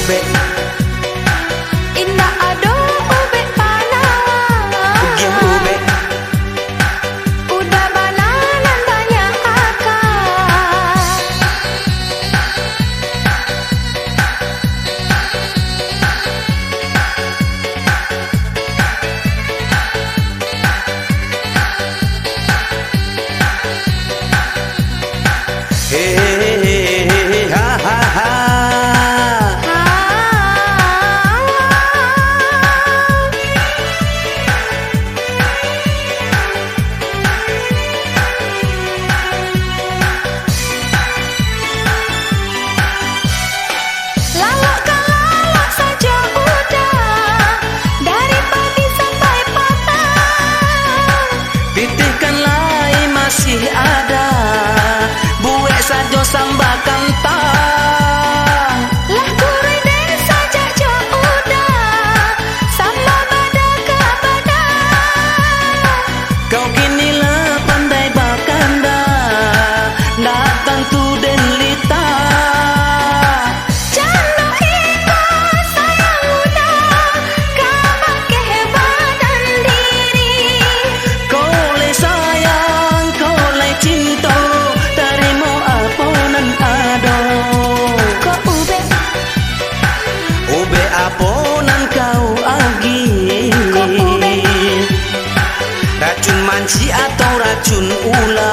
ube. Indah ado ube panawa. Game ube. Udah bananan banyak akar. Hey, ha ha ha. Lalak kalalak saja udah, dari pagi sampai petang. Pitihkan lain masih ada, buek sajo sambal kentang. Lah gurih deh saja jo udah, sama badak ke badak. Kau kini lah pandai bakanda, datang tu den lita. Jangan ikut sayang udah, kamu kehebanan diri. Kau le sayang, kau le cinta, terima apunan ado. Kok ube, Ube apunan kau agi. kok ube, Racun manci atau racun ular.